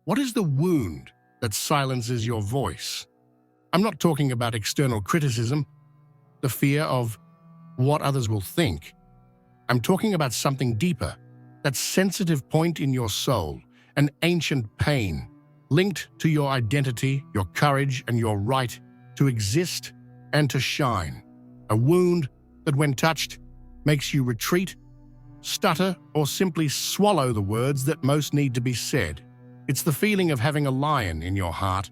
What is the wound that silences your voice? I'm not talking about external criticism, the fear of what others will think. I'm talking about something deeper, that sensitive point in your soul, an ancient pain, linked to your identity, your courage, and your right to exist and to shine. A wound that, when touched, makes you retreat, stutter, or simply swallow the words that most need to be said. It's the feeling of having a lion in your heart,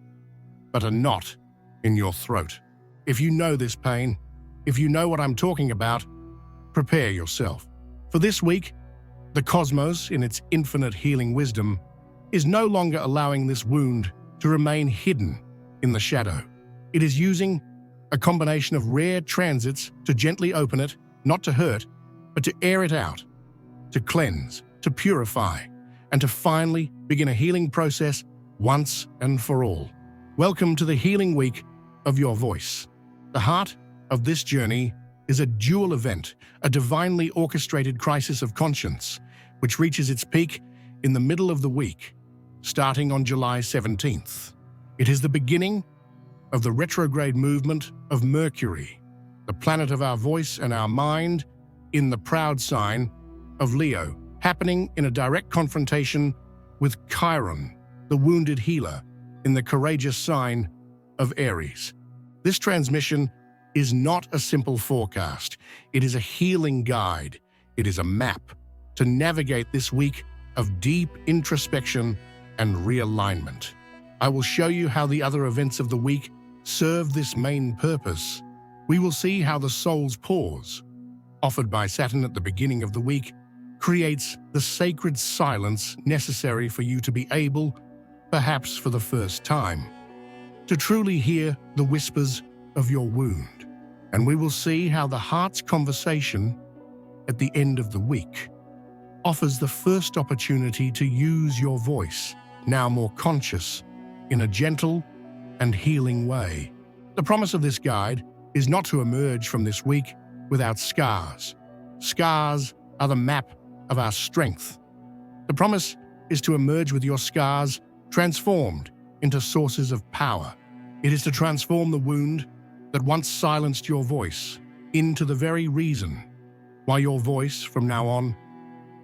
but a knot in your throat. If you know this pain, if you know what I'm talking about, prepare yourself. For this week, the cosmos, in its infinite healing wisdom, is no longer allowing this wound to remain hidden in the shadow. It is using a combination of rare transits to gently open it, not to hurt, but to air it out, to cleanse, to purify, and to finally begin a healing process once and for all. Welcome to the healing week of your voice. The heart of this journey is a dual event, a divinely orchestrated crisis of conscience, which reaches its peak in the middle of the week, starting on July 17th. It is the beginning of the retrograde movement of Mercury, the planet of our voice and our mind, in the proud sign of Leo, happening in a direct confrontation with Chiron, the wounded healer, in the courageous sign of Aries. This transmission is not a simple forecast. It is a healing guide. It is a map to navigate this week of deep introspection and realignment. I will show you how the other events of the week serve this main purpose. We will see how the soul's pause, offered by Saturn at the beginning of the week, creates the sacred silence necessary for you to be able, perhaps for the first time, to truly hear the whispers of your wound. And we will see how the heart's conversation at the end of the week offers the first opportunity to use your voice, now more conscious, in a gentle and healing way. The promise of this guide is not to emerge from this week without scars. Scars are the map of our strength. The promise is to emerge with your scars transformed into sources of power. It is to transform the wound that once silenced your voice into the very reason why your voice from now on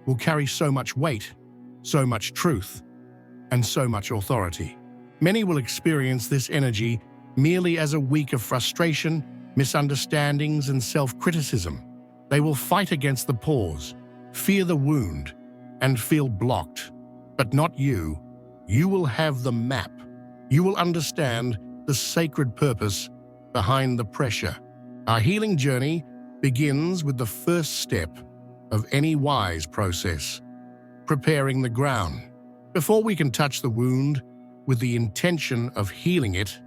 will carry so much weight, so much truth, and so much authority. Many will experience this energy merely as a week of frustration, misunderstandings, and self-criticism. They will fight against the pause, fear the wound, and feel blocked. But not you. You will have the map. You will understand the sacred purpose behind the pressure. Our healing journey begins with the first step of any wise process, preparing the ground. Before we can touch the wound with the intention of healing it,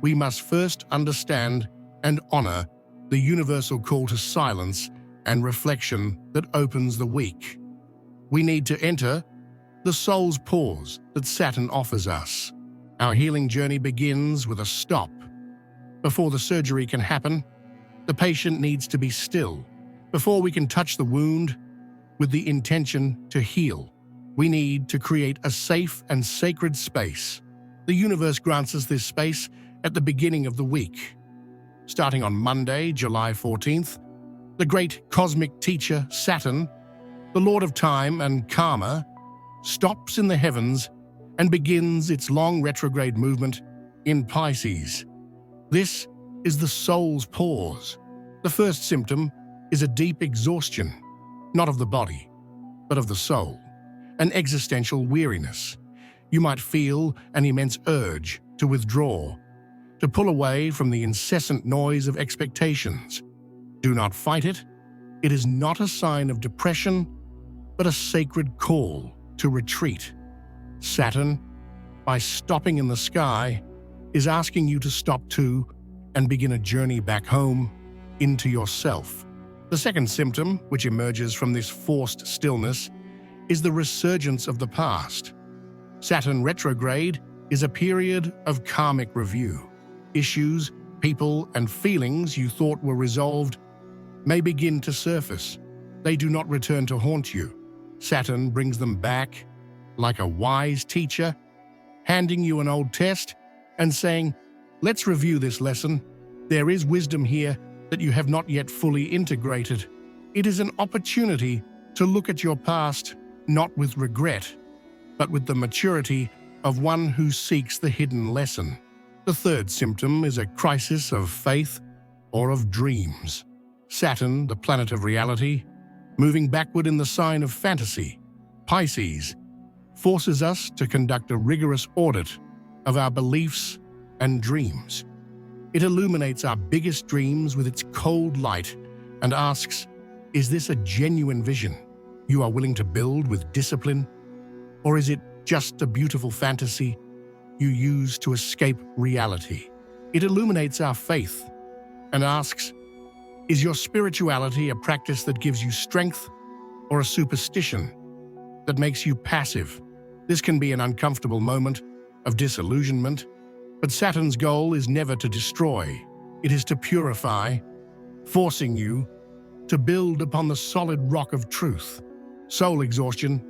we must first understand and honor the universal call to silence and reflection that opens the week. We need to enter the soul's pause that Saturn offers us. Our healing journey begins with a stop. Before the surgery can happen, the patient needs to be still. Before we can touch the wound with the intention to heal, we need to create a safe and sacred space. The universe grants us this space at the beginning of the week. Starting on Monday, July 14th, the great cosmic teacher Saturn, the Lord of Time and Karma, stops in the heavens and begins its long retrograde movement in Pisces. This is the soul's pause. The first symptom is a deep exhaustion, not of the body, but of the soul, an existential weariness. You might feel an immense urge to withdraw, to pull away from the incessant noise of expectations. Do not fight it. It is not a sign of depression, but a sacred call to retreat. Saturn, by stopping in the sky, is asking you to stop too and begin a journey back home into yourself. The second symptom, which emerges from this forced stillness, is the resurgence of the past. Saturn retrograde is a period of karmic review. Issues, people, and feelings you thought were resolved may begin to surface. They do not return to haunt you. Saturn brings them back like a wise teacher, handing you an old test and saying, "Let's review this lesson. There is wisdom here that you have not yet fully integrated." It is an opportunity to look at your past not with regret, but with the maturity of one who seeks the hidden lesson. The third symptom is a crisis of faith or of dreams. Saturn, the planet of reality, moving backward in the sign of fantasy, Pisces, forces us to conduct a rigorous audit of our beliefs and dreams. It illuminates our biggest dreams with its cold light and asks, is this a genuine vision you are willing to build with discipline? Or is it just a beautiful fantasy you use to escape reality? It illuminates our faith and asks, is your spirituality a practice that gives you strength or a superstition that makes you passive? This can be an uncomfortable moment of disillusionment, but Saturn's goal is never to destroy. It is to purify, forcing you to build upon the solid rock of truth. Soul exhaustion,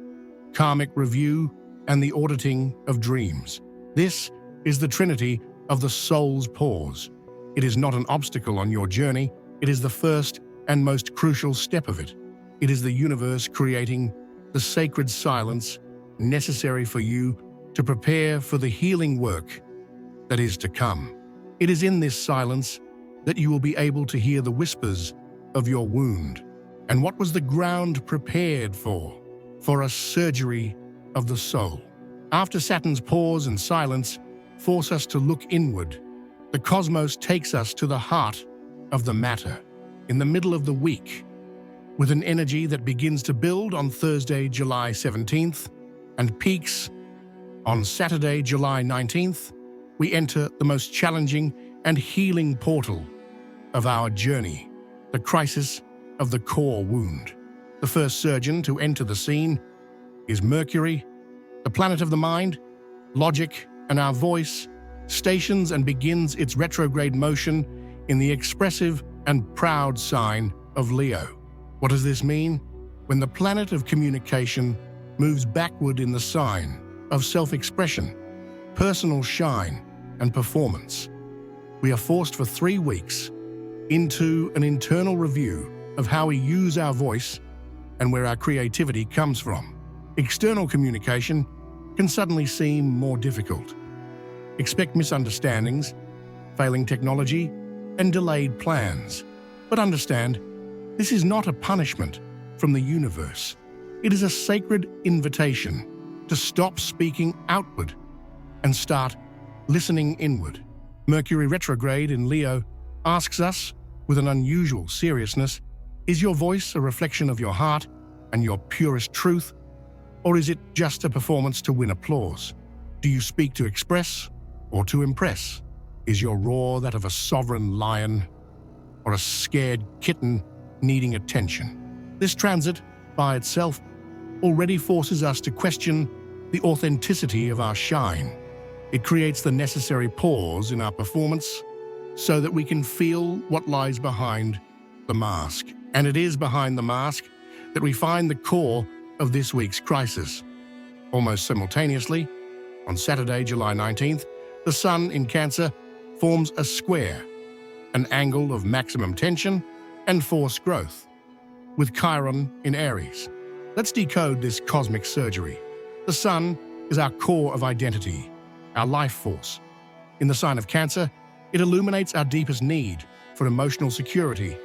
karmic review, and the auditing of dreams. This is the trinity of the soul's pause. It is not an obstacle on your journey. It is the first and most crucial step of it. It is the universe creating the sacred silence necessary for you to prepare for the healing work that is to come. It is in this silence that you will be able to hear the whispers of your wound. And what was the ground prepared for? For a surgery of the soul. After Saturn's pause and silence force us to look inward, the cosmos takes us to the heart of the matter, in the middle of the week, with an energy that begins to build on Thursday, July 17th, and peaks on Saturday, July 19th. We enter the most challenging and healing portal of our journey, the crisis of the core wound. The first surgeon to enter the scene is Mercury, the planet of the mind, logic, and our voice, stations and begins its retrograde motion in the expressive and proud sign of Leo. What does this mean? When the planet of communication moves backward in the sign of self-expression, personal shine, and performance, we are forced for 3 weeks into an internal review of how we use our voice and where our creativity comes from. External communication can suddenly seem more difficult. Expect misunderstandings, failing technology, and delayed plans. But understand, this is not a punishment from the universe. It is a sacred invitation to stop speaking outward and start listening inward. Mercury Retrograde in Leo asks us, with an unusual seriousness, is your voice a reflection of your heart and your purest truth, or is it just a performance to win applause? Do you speak to express or to impress? Is your roar that of a sovereign lion or a scared kitten needing attention? This transit, by itself, already forces us to question the authenticity of our shine. It creates the necessary pause in our performance so that we can feel what lies behind the mask. And it is behind the mask that we find the core of this week's crisis. Almost simultaneously, on Saturday, July 19th, the Sun in Cancer forms a square, an angle of maximum tension and forced growth, with Chiron in Aries. Let's decode this cosmic surgery. The Sun is our core of identity, our life force. In the sign of Cancer, it illuminates our deepest need for emotional security,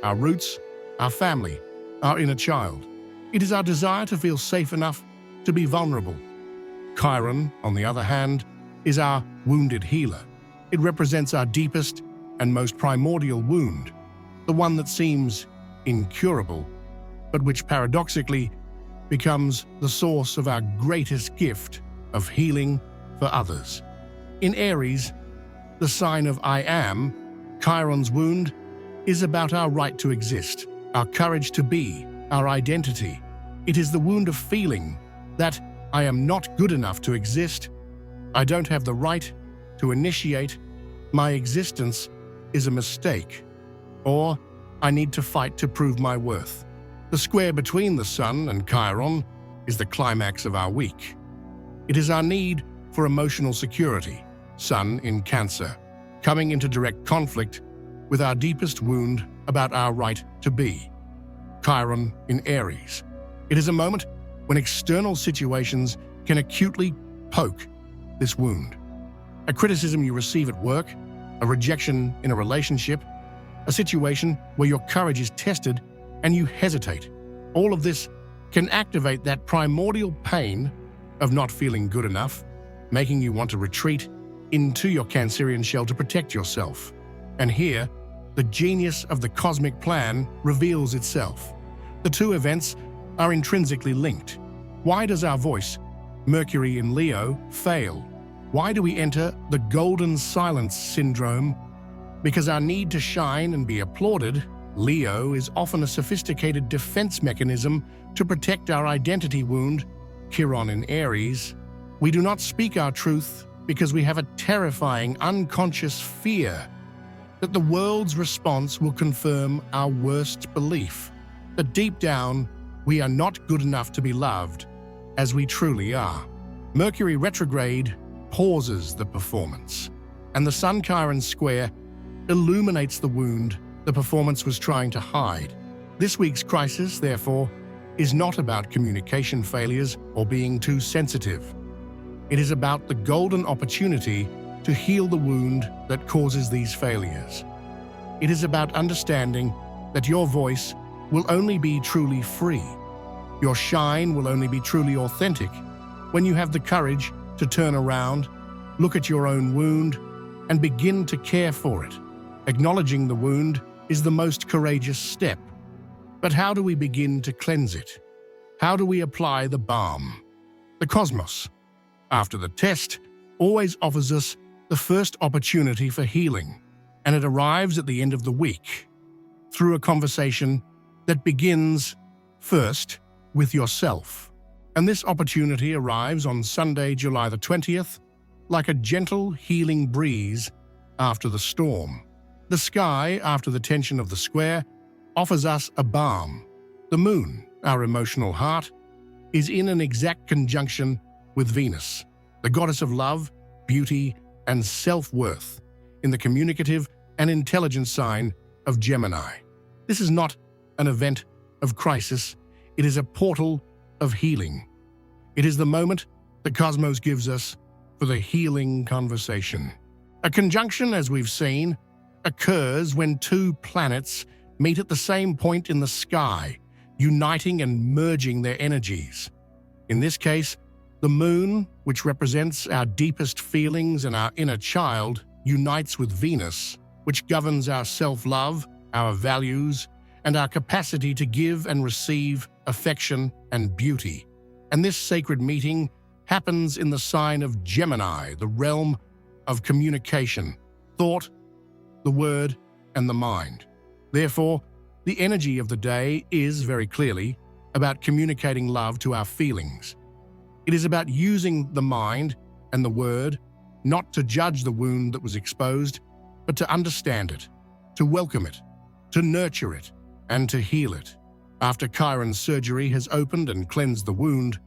our roots, our family, our inner child. It is our desire to feel safe enough to be vulnerable. Chiron, on the other hand, is our wounded healer. It represents our deepest and most primordial wound, the one that seems incurable, but which paradoxically becomes the source of our greatest gift of healing for others. In Aries, the sign of I am, Chiron's wound is about our right to exist, our courage to be, our identity. It is the wound of feeling that I am not good enough to exist, I don't have the right to initiate, my existence is a mistake, or I need to fight to prove my worth. The square between the Sun and Chiron is the climax of our week. It is our need for emotional security, Sun in Cancer, coming into direct conflict with our deepest wound about our right to be, Chiron in Aries. It is a moment when external situations can acutely poke this wound. A criticism you receive at work, a rejection in a relationship, a situation where your courage is tested and you hesitate. All of this can activate that primordial pain of not feeling good enough, making you want to retreat into your Cancerian shell to protect yourself. And here, the genius of the cosmic plan reveals itself. The two events are intrinsically linked. Why does our voice, Mercury in Leo, fail? Why do we enter the golden silence syndrome? Because our need to shine and be applauded, Leo is often a sophisticated defense mechanism to protect our identity wound, Chiron in Aries. We do not speak our truth because we have a terrifying, unconscious fear that the world's response will confirm our worst belief, that deep down, we are not good enough to be loved as we truly are. Mercury Retrograde pauses the performance, and the Sun-Chiron square illuminates the wound the performance was trying to hide. This week's crisis, therefore, is not about communication failures or being too sensitive. It is about the golden opportunity to heal the wound that causes these failures. It is about understanding that your voice will only be truly free. Your shine will only be truly authentic when you have the courage to turn around, look at your own wound, and begin to care for it. Acknowledging the wound is the most courageous step. But how do we begin to cleanse it? How do we apply the balm? The cosmos, after the test, always offers us the first opportunity for healing, and it arrives at the end of the week, through a conversation that begins, first, with yourself. And this opportunity arrives on Sunday, July the 20th, like a gentle, healing breeze after the storm. The sky, after the tension of the square, offers us a balm. The moon, our emotional heart, is in an exact conjunction with Venus, the goddess of love, beauty, and self-worth, in the communicative and intelligent sign of Gemini. This is not an event of crisis, it is a portal of healing. It is the moment the cosmos gives us for the healing conversation. A conjunction, as we've seen, occurs when two planets meet at the same point in the sky, uniting and merging their energies. In this case, the moon, which represents our deepest feelings and our inner child, unites with Venus, which governs our self-love, our values, and our capacity to give and receive affection and beauty. And this sacred meeting happens in the sign of Gemini, the realm of communication, thought, the word, and the mind. Therefore, the energy of the day is, very clearly, about communicating love to our feelings. It is about using the mind and the word not to judge the wound that was exposed, but to understand it, to welcome it, to nurture it, and to heal it. After Chiron's surgery has opened and cleansed the wound,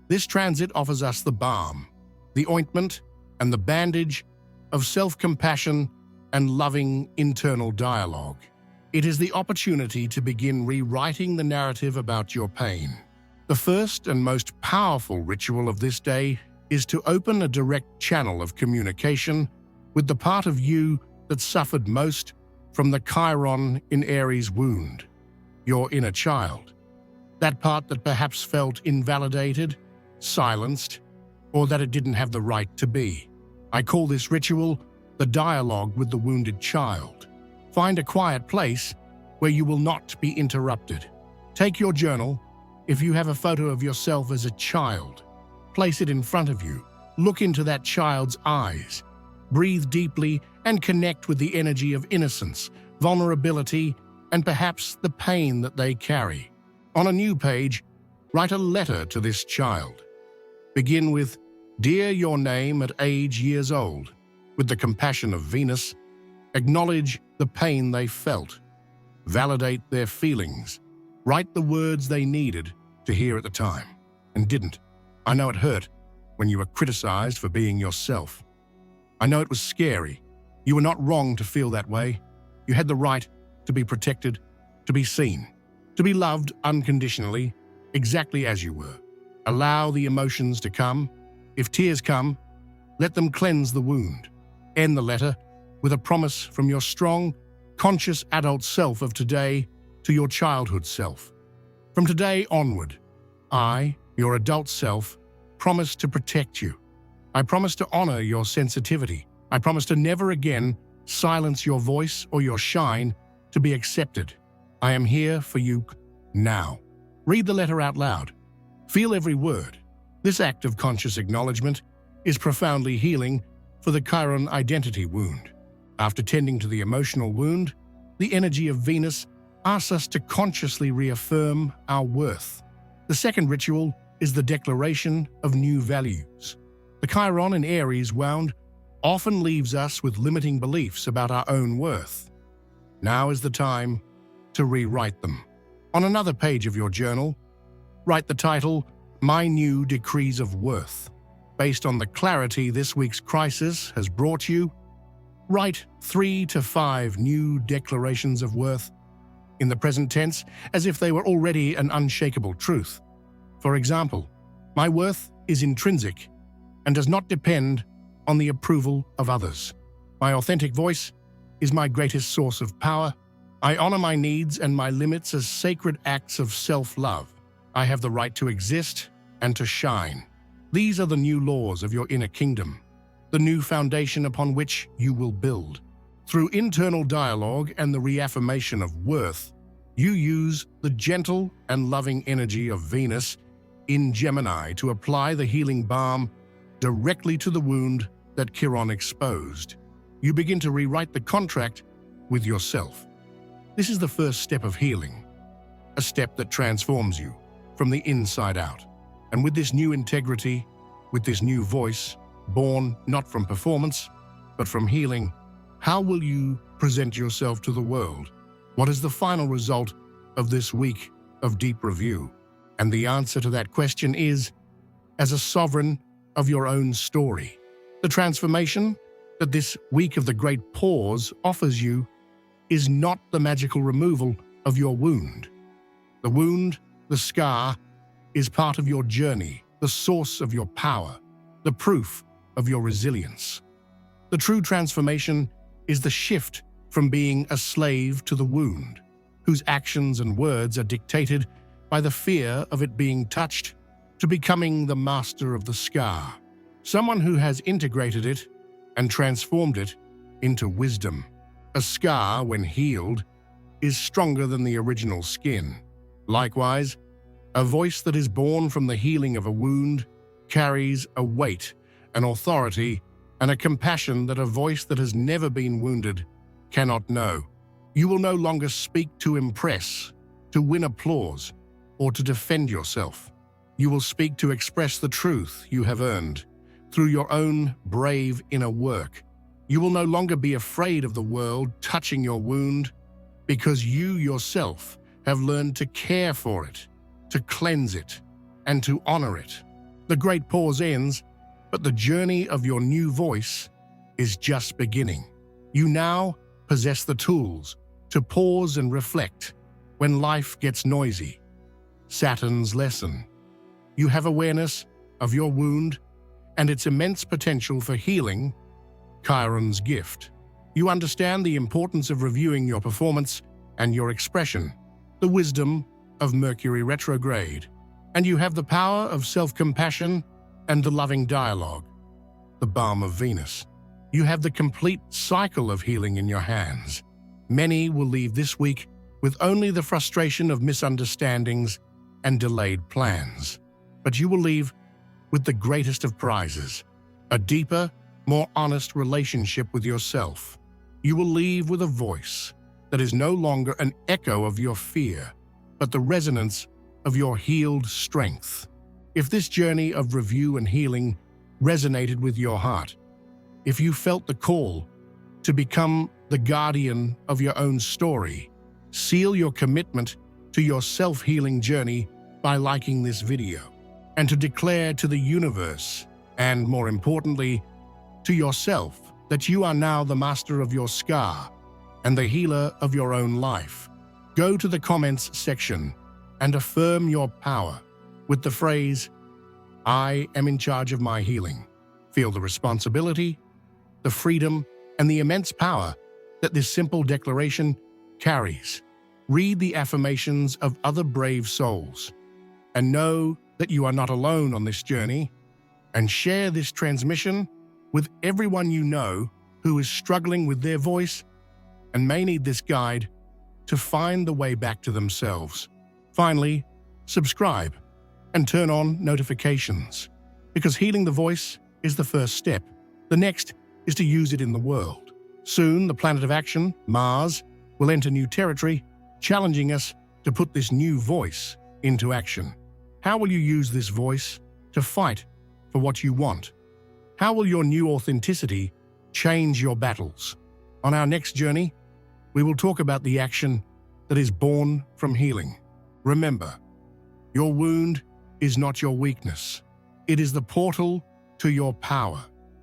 this transit offers us the balm, the ointment, and the bandage of self-compassion and loving internal dialogue. It is the opportunity to begin rewriting the narrative about your pain. The first and most powerful ritual of this day is to open a direct channel of communication with the part of you that suffered most from the Chiron in Aries wound, your inner child. That part that perhaps felt invalidated, silenced, or that it didn't have the right to be. I call this ritual the dialogue with the wounded child. Find a quiet place where you will not be interrupted. Take your journal. If you have a photo of yourself as a child, place it in front of you. Look into that child's eyes. Breathe deeply and connect with the energy of innocence, vulnerability, and perhaps the pain that they carry. On a new page, write a letter to this child. Begin with, "Dear your name at age years old." With the compassion of Venus, acknowledge the pain they felt. Validate their feelings. Write the words they needed to hear at the time and didn't. I know it hurt, when you were criticized for being yourself. I know it was scary. You were not wrong to feel that way. You had the right to be protected, to be seen, to be loved unconditionally, exactly as you were. Allow the emotions to come. If tears come, let them cleanse the wound. End the letter with a promise from your strong, conscious adult self of today to your childhood self. From today onward, I, your adult self, promise to protect you. I promise to honor your sensitivity. I promise to never again silence your voice or your shine to be accepted. I am here for you now. Read the letter out loud. Feel every word. This act of conscious acknowledgement is profoundly healing for the Chiron identity wound. After tending to the emotional wound, the energy of Venus asks us to consciously reaffirm our worth. The second ritual is the declaration of new values. The Chiron in Aries wound often leaves us with limiting beliefs about our own worth. Now is the time to rewrite them. On another page of your journal, write the title, My New Decrees of Worth. Based on the clarity this week's crisis has brought you, write 3 to 5 new declarations of worth in the present tense as if they were already an unshakable truth. For example, my worth is intrinsic and does not depend on the approval of others. My authentic voice is my greatest source of power. I honor my needs and my limits as sacred acts of self-love. I have the right to exist and to shine. These are the new laws of your inner kingdom, the new foundation upon which you will build. Through internal dialogue and the reaffirmation of worth, you use the gentle and loving energy of Venus in Gemini to apply the healing balm directly to the wound that Chiron exposed. You begin to rewrite the contract with yourself. This is the first step of healing, a step that transforms you from the inside out. And with this new integrity, with this new voice, born not from performance, but from healing, how will you present yourself to the world? What is the final result of this week of deep review? And the answer to that question is, as a sovereign of your own story. The transformation that this week of the great pause offers you is not the magical removal of your wound. The wound, the scar, is part of your journey, the source of your power, the proof of your resilience. The true transformation is the shift from being a slave to the wound, whose actions and words are dictated by the fear of it being touched, to becoming the master of the scar, someone who has integrated it and transformed it into wisdom. A scar, when healed, is stronger than the original skin. Likewise, a voice that is born from the healing of a wound carries a weight, an authority, and a compassion that a voice that has never been wounded cannot know. You will no longer speak to impress, to win applause, or to defend yourself. You will speak to express the truth you have earned through your own brave inner work. You will no longer be afraid of the world touching your wound because you yourself have learned to care for it, to cleanse it, and to honor it. The great pause ends, but the journey of your new voice is just beginning. You now possess the tools to pause and reflect when life gets noisy. Saturn's lesson. You have awareness of your wound and its immense potential for healing. Chiron's gift. You understand the importance of reviewing your performance and your expression, the wisdom of Mercury Retrograde, and you have the power of self-compassion and the loving dialogue, the balm of Venus. You have the complete cycle of healing in your hands. Many will leave this week with only the frustration of misunderstandings and delayed plans, but you will leave with the greatest of prizes, a deeper, more honest relationship with yourself. You will leave with a voice that is no longer an echo of your fear, but the resonance of your healed strength. If this journey of review and healing resonated with your heart, if you felt the call to become the guardian of your own story, seal your commitment to your self-healing journey by liking this video, and to declare to the universe and more importantly, to yourself, that you are now the master of your scar and the healer of your own life. Go to the comments section and affirm your power with the phrase, "I am in charge of my healing." Feel the responsibility, the freedom, and the immense power that this simple declaration carries. Read the affirmations of other brave souls and know that you are not alone on this journey, and share this transmission with everyone you know who is struggling with their voice and may need this guide to find the way back to themselves. Finally, subscribe and turn on notifications, because healing the voice is the first step. The next is to use it in the world. Soon, the planet of action, Mars, will enter new territory, challenging us to put this new voice into action. How will you use this voice to fight for what you want? How will your new authenticity change your battles? On our next journey, we will talk about the action that is born from healing. Remember, your wound is not your weakness. It is the portal to your power.